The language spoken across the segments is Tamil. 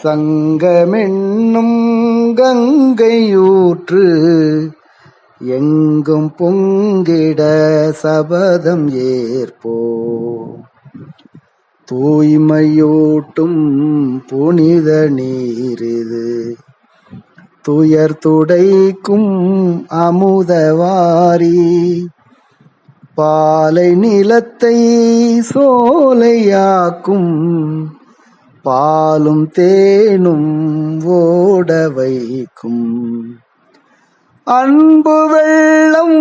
சங்கமென்னும் கங்கையூற்று எங்கும் பொங்கிட சபதம் ஏற்போம். தூய்மையூட்டும் புனித நீரிது, துயர் துடைக்கும் அமுதவாரி, பாலை நிலத்தை சோலையாக்கும் பாலும் தேனும் ஓட வைக்கும். அன்பு வெள்ளம்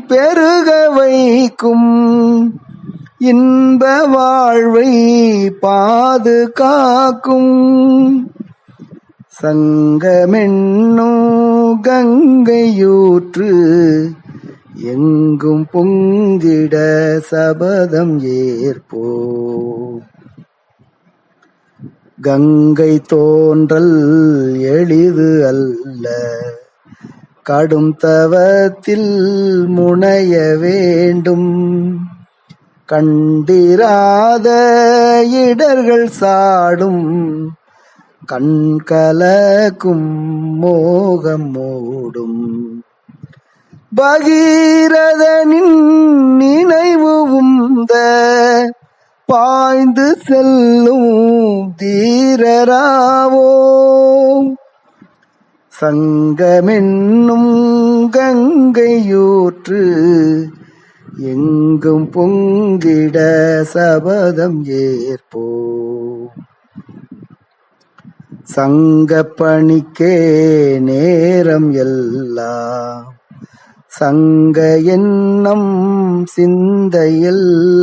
பெருக வைக்கும், இன்ப வாழ்வை பாதுகாக்கும். சங்கமென்னும் கங்கையூற்று எங்கும் பொங்கிட சபதம் ஏற்போம். கங்கை தோன்றல் எளிது அல்ல, கடும் தவத்தில் முனைய வேண்டும். கண்டிராத இடர்கள் சாடும், கண்கலக்கும் மோகம் மூடும். பகீரதனின் நினைவு உந்த பாய்ந்து செல்லும் தீரராவோம். சங்கமென்னும் கங்கையூற்று எங்கும் பொங்கிட சபதம் ஏற்போம். சங்கப்பணிக்கே நேரம் எல்லாம், சங்க எண்ணம் சிந்தையெல்லாம்,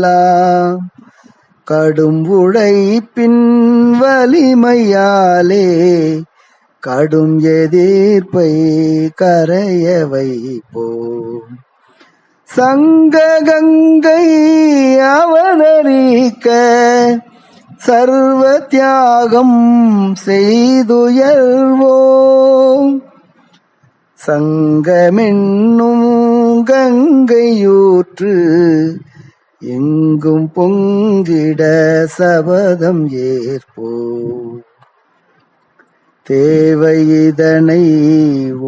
கடும் உழைப்பின் வலிமையாலே கடும் எதிர்ப்பை கரைய வைப்போம். சங்க கங்கை அவதரிக்க சர்வ தியாகம் செய்துயர்வோம். சங்கமென்னும் கங்கையூற்று எங்கும் பொங்கிட சபதம் ஏற்போம். தேவை இதனை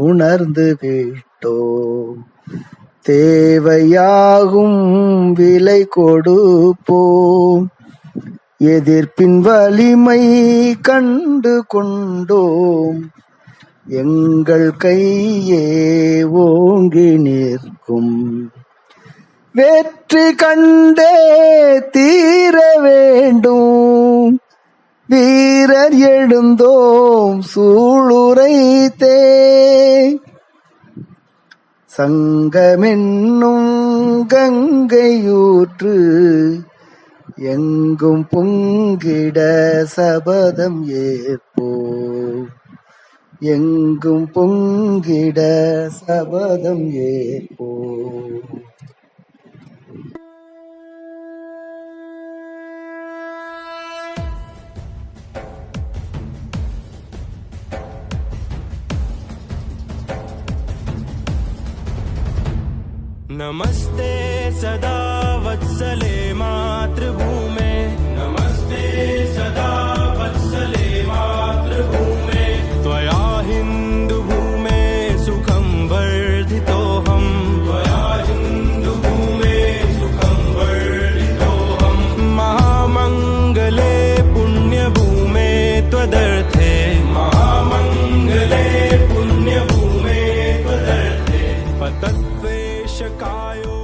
உணர்ந்து விட்டோம், தேவையாகும் விலை கொடுப்போம். எதிர்ப்பின் வலிமை கண்டு கொண்டோம், எங்கள் கையே ஓங்கி நிற்கும். வெற்றி கண்டே தீர வேண்டும், வீரர் எழுந்தோம் சூளுரைத்தே. சங்கமென்னும் கங்கையூற்று எங்கும் பொங்கிட சபதம் ஏற்போம். எங்கும் பொங்கிட சபதம் ஏற்போம். नमस्ते सदा वत्सले मातृभूमे, नमस्ते सदा वत्सले मातृभूमे. त्वया हिन्दुभूमे सुखं वर्धितोऽहं, त्वया हिन्दुभूमे सुखं वर्धितोऽहं. महामङ्गले पुण्यभूमे त्वदर्थे, महामङ्गले पुण्यभूमे त्वदर्थे. पतत्वेषकायो